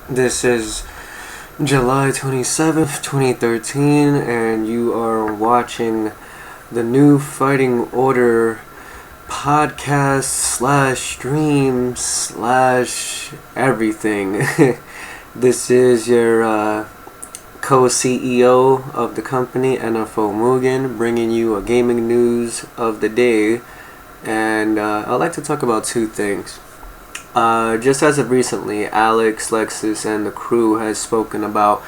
This is July 27th, 2013, and you are watching the new Fighting Order podcast slash stream slash everything. This is your co-CEO of the company, NFO Mugen, bringing you a gaming news of the day. And I'd like to talk about two things. Just as of recently, Alex, Lexus, and the crew has spoken about,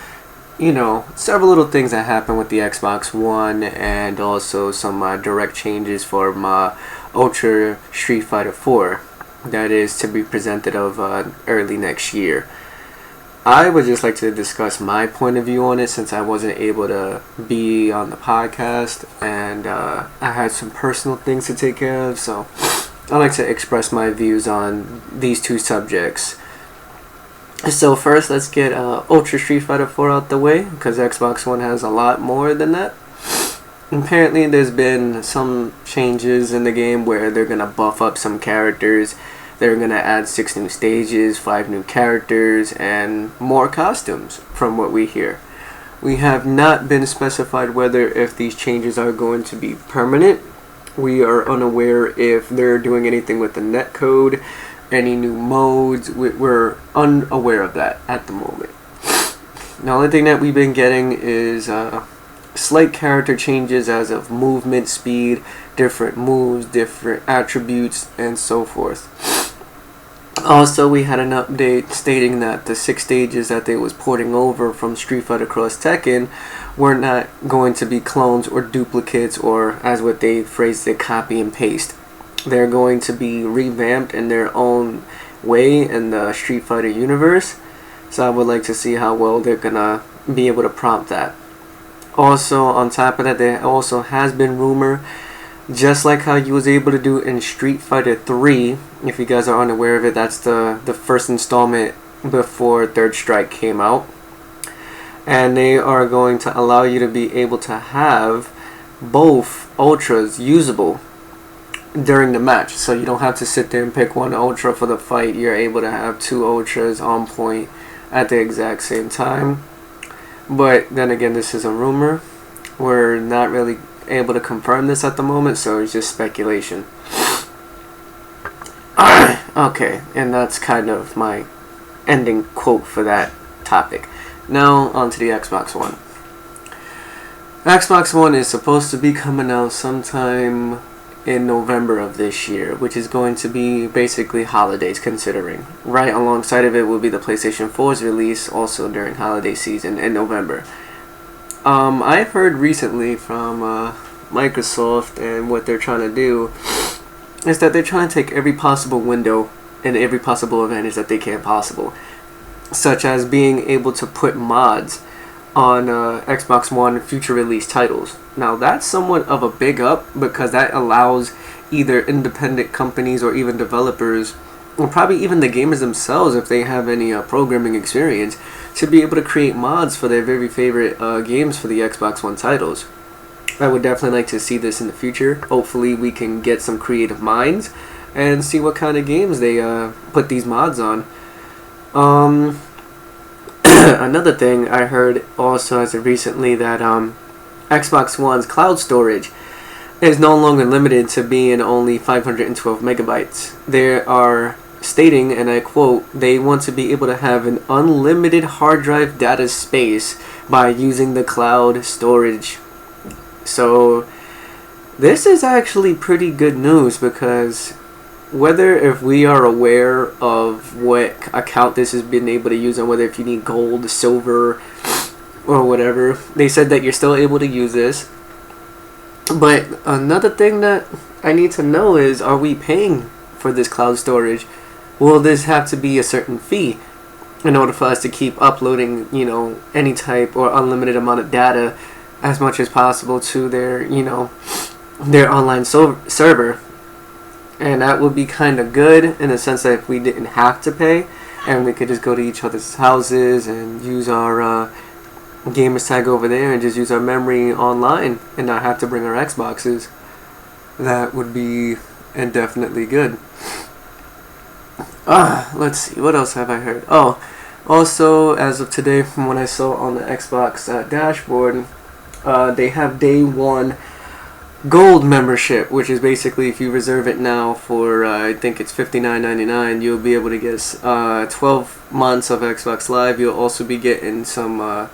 several little things that happened with the Xbox One and also some direct changes for my Ultra Street Fighter 4 that is to be presented of early next year. I would just like to discuss my point of view on it since I wasn't able to be on the podcast and I had some personal things to take care of, so I like to express my views on these two subjects. So first, let's get Ultra Street Fighter 4 out the way, because Xbox One has a lot more than that. Apparently, there's been some changes in the game where they're going to buff up some characters. They're going to add 6 new stages, 5 new characters, and more costumes, from what we hear. We have not been specified whether if these changes are going to be permanent. We are unaware if they're doing anything with the netcode, any new modes. We're unaware of that at the moment. The only thing that we've been getting is slight character changes as of movement speed, different moves, different attributes, and so forth. Also, we had an update stating that the 6 stages that they was porting over from Street Fighter Cross Tekken were not going to be clones or duplicates, or as what they phrased it, copy and paste. They're going to be revamped in their own way in the Street Fighter universe. So I would like to see how well they're gonna be able to prompt that. Also, on top of that, there also has been rumor, just like how you was able to do in Street Fighter 3, if you guys are unaware of it, that's the first installment before Third Strike came out. And they are going to allow you to be able to have both Ultras usable during the match. So you don't have to sit there and pick one Ultra for the fight. You're able to have 2 Ultras on point at the exact same time. But then again, this is a rumor. We're not really able to confirm this at the moment, so it's just speculation. Okay, and that's kind of my ending quote for that topic. Now on to the Xbox One. Xbox One is supposed to be coming out sometime in November of this year, which is going to be basically holidays considering. Right alongside of it will be the PlayStation 4's release also during holiday season in November. I've heard recently from Microsoft, and what they're trying to do is that they're trying to take every possible window and every possible advantage that they can possible, such as being able to put mods on Xbox One future release titles. Now that's somewhat of a big up, because that allows either independent companies or even developers, or probably even the gamers themselves, if they have any programming experience, to be able to create mods for their very favorite games for the Xbox One titles. I would definitely like to see this in the future. Hopefully we can get some creative minds and see what kind of games they put these mods on. Another thing I heard also as of recently, that Xbox One's cloud storage is no longer limited to being only 512 megabytes. They are stating, and I quote, they want to be able to have an unlimited hard drive data space by using the cloud storage. So this is actually pretty good news, because whether if we are aware of what account this has been able to use, and whether if you need gold, silver, or whatever, they said that you're still able to use this. But another thing that I need to know is, are we paying for this cloud storage? Will this have to be a certain fee in order for us to keep uploading, any type or unlimited amount of data as much as possible to their, their online server? And that would be kind of good in the sense that if we didn't have to pay, and we could just go to each other's houses and use our gamer's tag over there and just use our memory online and not have to bring our Xboxes, that would be indefinitely good. Let's see, what else have I heard? Also, as of today, from what I saw on the Xbox dashboard, they have day one gold membership, which is basically if you reserve it now for I think it's $59.99, you'll be able to get 12 months of Xbox Live. You'll also be getting some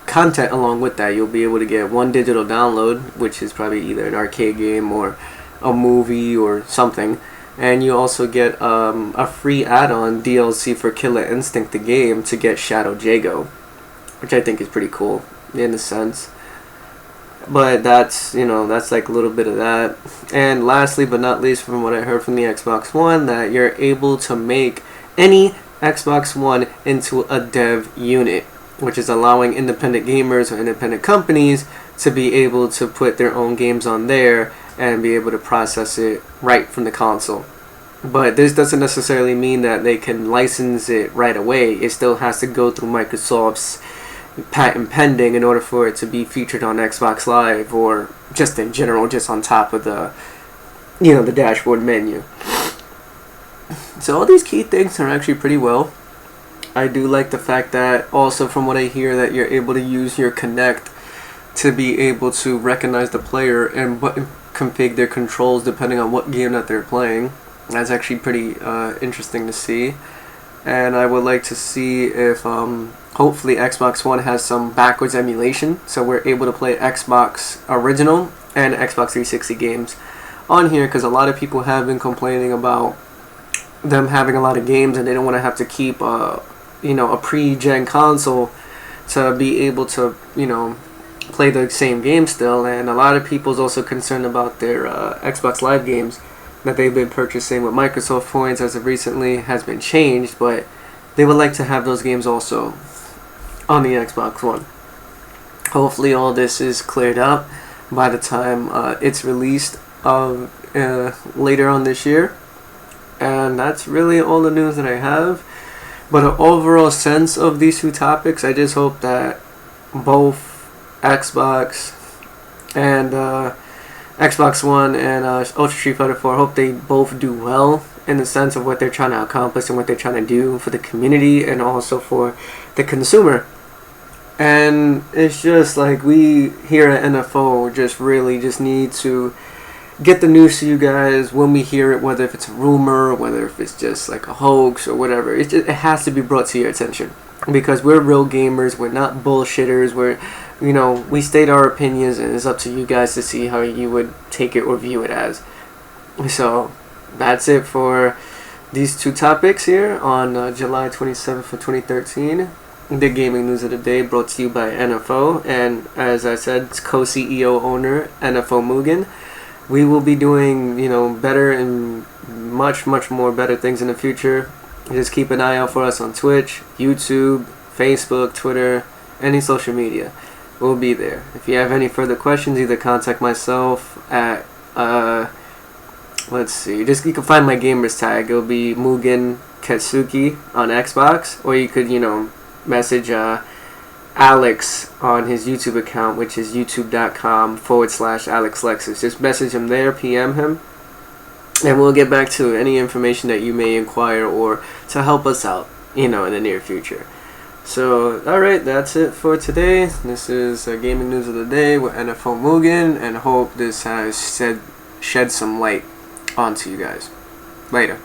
content along with that. You'll be able to get one digital download, which is probably either an arcade game or a movie or something, and you also get a free add-on DLC for Killer Instinct the game to get Shadow Jago, which I think is pretty cool in a sense. But that's like a little bit of that. And lastly but not least, from what I heard from the Xbox One, that you're able to make any Xbox One into a dev unit, which is allowing independent gamers or independent companies to be able to put their own games on there and be able to process it right from the console. But this doesn't necessarily mean that they can license it right away. It still has to go through Microsoft's patent pending in order for it to be featured on Xbox Live or just in general, just on top of the the dashboard menu. So all these key things are actually pretty well. I do like the fact that also, from what I hear, that you're able to use your Kinect to be able to recognize the player and button config their controls depending on what game that they're playing. That's actually pretty interesting to see. And I would like to see if hopefully Xbox One has some backwards emulation, so we're able to play Xbox original and Xbox 360 games on here, because a lot of people have been complaining about them having a lot of games and they don't want to have to keep a pre-gen console to be able to play the same game still. And a lot of people's also concerned about their Xbox Live games that they've been purchasing with Microsoft points as of recently has been changed, but they would like to have those games also on the Xbox One. Hopefully all this is cleared up by the time it's released later on this year. And that's really all the news that I have. But an overall sense of these two topics, I just hope that both Xbox and Xbox One and Ultra Street Fighter 4, hope they both do well in the sense of what they're trying to accomplish and what they're trying to do for the community and also for the consumer. And it's just like we here at NFO just really just need to get the news to you guys when we hear it, whether if it's a rumor, whether if it's just like a hoax or whatever. It has to be brought to your attention, because we're real gamers. We're not bullshitters. We state our opinions, and it's up to you guys to see how you would take it or view it as. So that's it for these two topics here on July 27th of 2013. The gaming news of the day brought to you by NFO, and as I said, it's co-CEO owner NFO Mugen. We will be doing better and much more better things in the future. Just keep an eye out for us on Twitch, YouTube, Facebook, Twitter, any social media. We'll be there. If you have any further questions, either contact myself at let's see, you can find my gamers tag. It'll be Mugen Ketsuki on Xbox, or you could message Alex on his YouTube account, which is youtube.com/AlexLexus. Just message him there, PM him, and we'll get back to any information that you may inquire or to help us out, in the near future. So, alright, that's it for today. This is Gaming News of the Day with NFO Mugen, and hope this has shed some light onto you guys. Later.